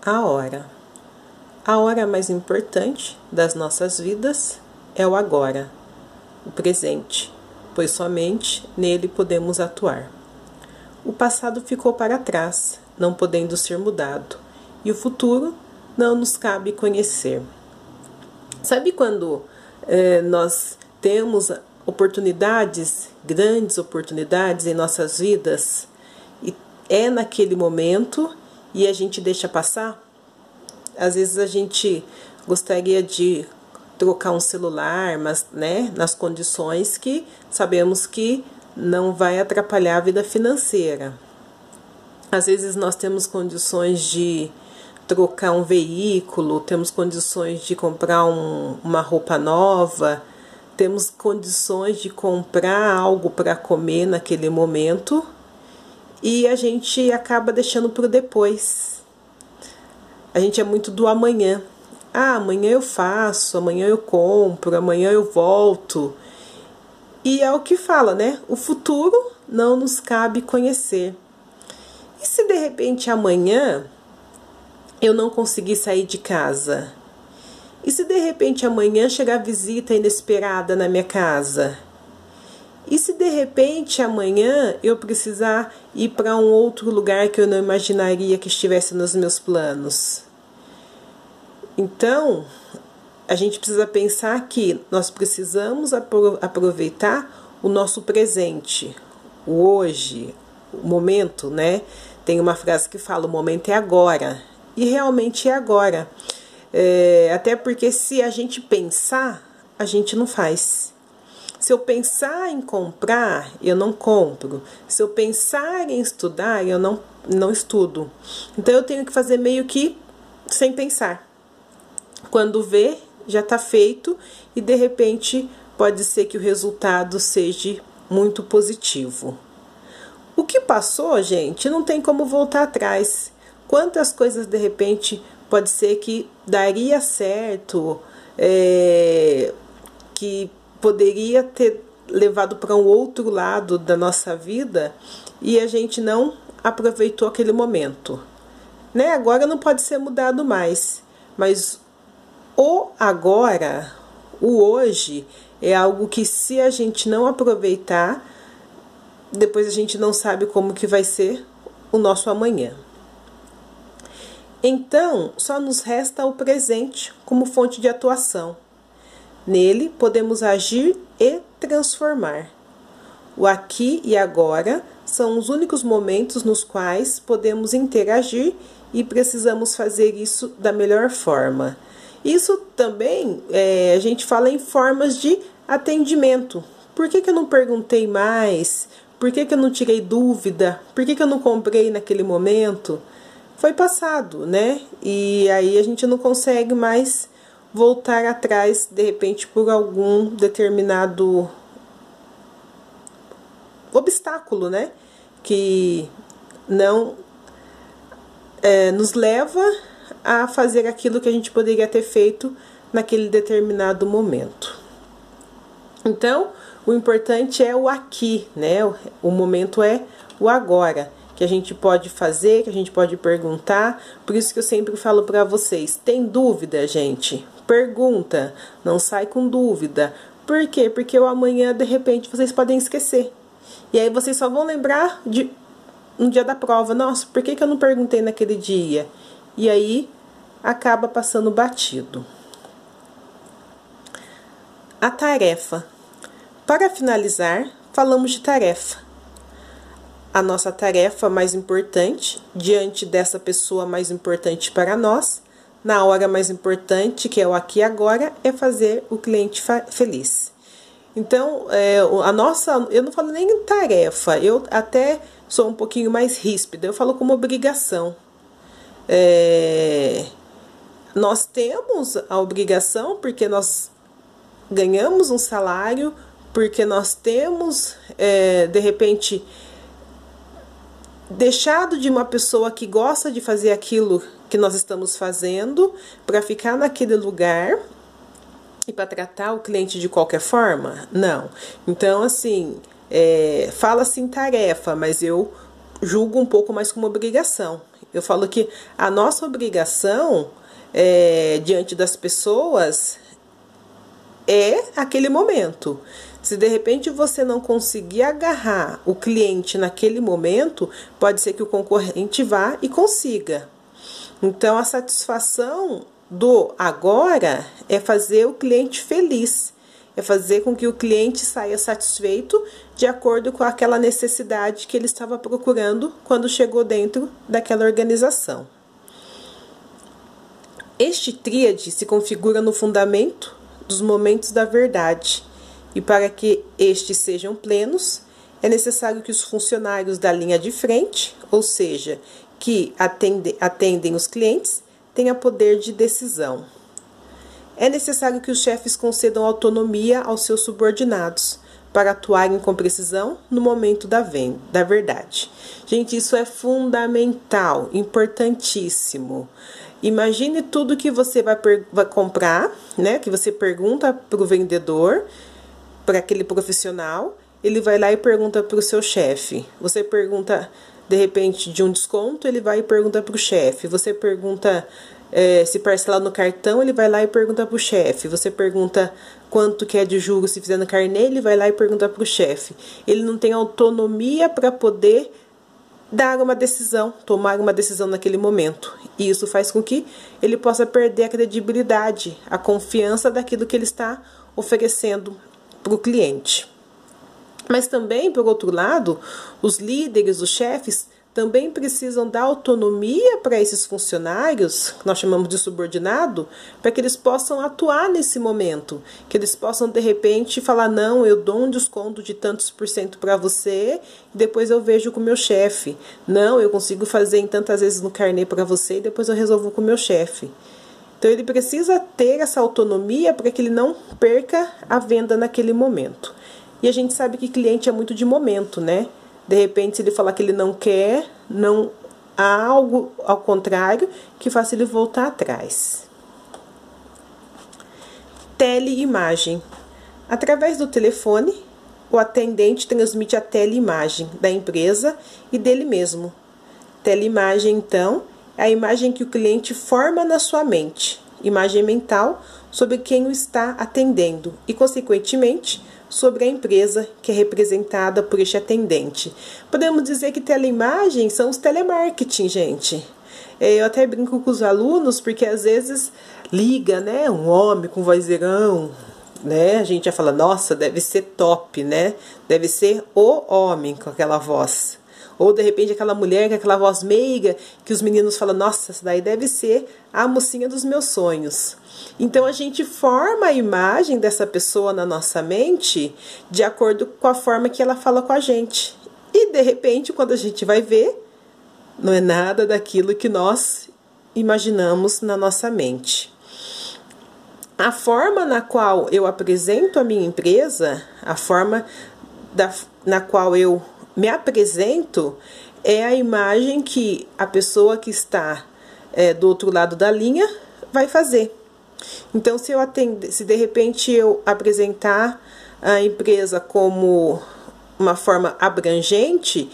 A hora. A hora mais importante das nossas vidas é o agora, o presente, pois somente nele podemos atuar. O passado ficou para trás, não podendo ser mudado, e o futuro não nos cabe conhecer. Sabe quando nós temos oportunidades, grandes oportunidades em nossas vidas, e é naquele momento e a gente deixa passar? Às vezes a gente gostaria de trocar um celular, mas nas condições que sabemos que não vai atrapalhar a vida financeira. Às vezes nós temos condições de trocar um veículo, temos condições de comprar uma roupa nova, temos condições de comprar algo para comer naquele momento e a gente acaba deixando para o depois. A gente é muito do amanhã. Amanhã eu faço, amanhã eu compro, amanhã eu volto. E é o que fala, O futuro não nos cabe conhecer. E se de repente amanhã eu não conseguir sair de casa? E se de repente amanhã chegar visita inesperada na minha casa? E se de repente amanhã eu precisar ir para um outro lugar que eu não imaginaria que estivesse nos meus planos? Então, a gente precisa pensar que nós precisamos aproveitar o nosso presente, o hoje, o momento, Tem uma frase que fala, o momento é agora. E realmente é agora. Até porque se a gente pensar, a gente não faz. Se eu pensar em comprar, eu não compro. Se eu pensar em estudar, eu não estudo. Então eu tenho que fazer meio que sem pensar. Quando vê, já está feito e de repente pode ser que o resultado seja muito positivo. O que passou, gente, não tem como voltar atrás. Quantas coisas de repente pode ser que daria certo, que poderia ter levado para um outro lado da nossa vida e a gente não aproveitou aquele momento. Agora não pode ser mudado mais, mas o agora, o hoje, é algo que se a gente não aproveitar, depois a gente não sabe como que vai ser o nosso amanhã. Então, só nos resta o presente como fonte de atuação. Nele podemos agir e transformar. O aqui e agora são os únicos momentos nos quais podemos interagir e precisamos fazer isso da melhor forma. Isso também a gente fala em formas de atendimento. Por que eu não perguntei mais? Por que eu não tirei dúvida? Por que eu não comprei naquele momento? Foi passado, E aí a gente não consegue mais voltar atrás, de repente, por algum determinado obstáculo, Que não nos leva a fazer aquilo que a gente poderia ter feito naquele determinado momento. Então, o importante é o aqui, O momento é o agora, que a gente pode fazer, que a gente pode perguntar. Por isso que eu sempre falo para vocês, tem dúvida, gente? Pergunta, não sai com dúvida. Por quê? Porque o amanhã, de repente, vocês podem esquecer. E aí vocês só vão lembrar no dia da prova. Nossa, por que eu não perguntei naquele dia? E aí acaba passando batido. A tarefa. Para finalizar, falamos de tarefa. A nossa tarefa mais importante, diante dessa pessoa mais importante para nós, na hora mais importante, que é o aqui e agora, é fazer o cliente feliz. Então, eu não falo nem em tarefa, eu até sou um pouquinho mais ríspida, eu falo como obrigação. Nós temos a obrigação porque nós ganhamos um salário, porque nós temos, de repente, deixado de uma pessoa que gosta de fazer aquilo que nós estamos fazendo para ficar naquele lugar e para tratar o cliente de qualquer forma? Não. Então, assim, fala-se em tarefa, mas eu julgo um pouco mais como obrigação. Eu falo que a nossa obrigação diante das pessoas é aquele momento. Se de repente você não conseguir agarrar o cliente naquele momento, pode ser que o concorrente vá e consiga. Então, a satisfação do agora é fazer o cliente feliz, é fazer com que o cliente saia satisfeito de acordo com aquela necessidade que ele estava procurando quando chegou dentro daquela organização. Este tríade se configura no fundamento dos momentos da verdade, e para que estes sejam plenos, é necessário que os funcionários da linha de frente, ou seja, que atendem os clientes, tenham poder de decisão. É necessário que os chefes concedam autonomia aos seus subordinados para atuarem com precisão no momento da verdade. Gente, isso é fundamental, importantíssimo. Imagine tudo que você vai comprar, né? Que você pergunta para o vendedor, para aquele profissional, ele vai lá e pergunta para o seu chefe. Você pergunta, de repente, de um desconto, ele vai e pergunta para o chefe. Você pergunta se parcelar no cartão, ele vai lá e pergunta para o chefe. Você pergunta quanto que é de juros se fizer no carnê, ele vai lá e pergunta para o chefe. Ele não tem autonomia para poder dar uma decisão, tomar uma decisão naquele momento. E isso faz com que ele possa perder a credibilidade, a confiança daquilo que ele está oferecendo para o cliente. Mas também, por outro lado, os líderes, os chefes, também precisam dar autonomia para esses funcionários, que nós chamamos de subordinado, para que eles possam atuar nesse momento, que eles possam, de repente, falar, não, eu dou um desconto de tantos % para você, e depois eu vejo com o meu chefe. Não, eu consigo fazer em tantas vezes no carnê para você, e depois eu resolvo com o meu chefe. Então, ele precisa ter essa autonomia para que ele não perca a venda naquele momento. E a gente sabe que cliente é muito de momento, né? De repente, se ele falar que ele não quer, não há algo ao contrário que faça ele voltar atrás. Teleimagem. Através do telefone, o atendente transmite a teleimagem da empresa e dele mesmo. Teleimagem, então, é a imagem que o cliente forma na sua mente, imagem mental sobre quem o está atendendo e, consequentemente, sobre a empresa que é representada por este atendente. Podemos dizer que teleimagem são os telemarketing, gente. Eu até brinco com os alunos, porque às vezes liga, né, um homem com vozeirão, né, a gente já fala, nossa, deve ser top, né, deve ser o homem com aquela voz. Ou, de repente, aquela mulher com aquela voz meiga, que os meninos falam, nossa, essa daí deve ser a mocinha dos meus sonhos. Então, a gente forma a imagem dessa pessoa na nossa mente de acordo com a forma que ela fala com a gente. E, de repente, quando a gente vai ver, não é nada daquilo que nós imaginamos na nossa mente. A forma na qual eu apresento a minha empresa, a forma na qual eu me apresento, é a imagem que a pessoa que está do outro lado da linha vai fazer. Então, se de repente eu apresentar a empresa como uma forma abrangente,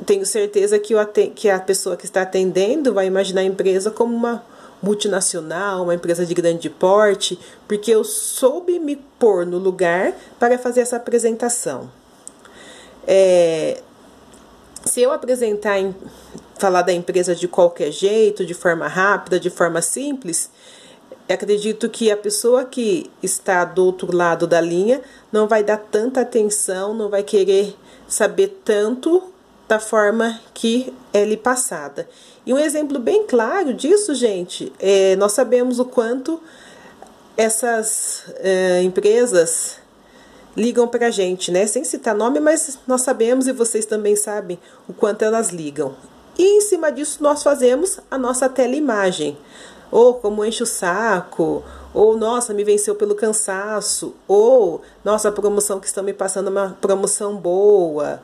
tenho certeza que a pessoa que está atendendo vai imaginar a empresa como uma multinacional, uma empresa de grande porte, porque eu soube me pôr no lugar para fazer essa apresentação. Se eu falar da empresa de qualquer jeito, de forma rápida, de forma simples, acredito que a pessoa que está do outro lado da linha não vai dar tanta atenção, não vai querer saber tanto da forma que é lhe passada. E um exemplo bem claro disso, gente, nós sabemos o quanto essas empresas ligam para a gente, né? Sem citar nome, mas nós sabemos e vocês também sabem o quanto elas ligam. E em cima disso nós fazemos a nossa teleimagem. Ou como enche o saco, ou nossa, me venceu pelo cansaço, ou nossa, a promoção que estão me passando é uma promoção boa,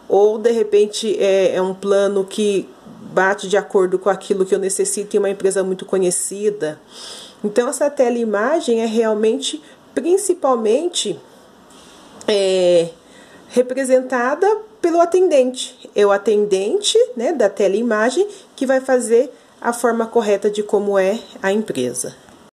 ou de repente é um plano que bate de acordo com aquilo que eu necessito em uma empresa muito conhecida. Então essa teleimagem é realmente, principalmente, representada pelo atendente. é o atendente, né, da teleimagem, que vai fazer a forma correta de como é a empresa.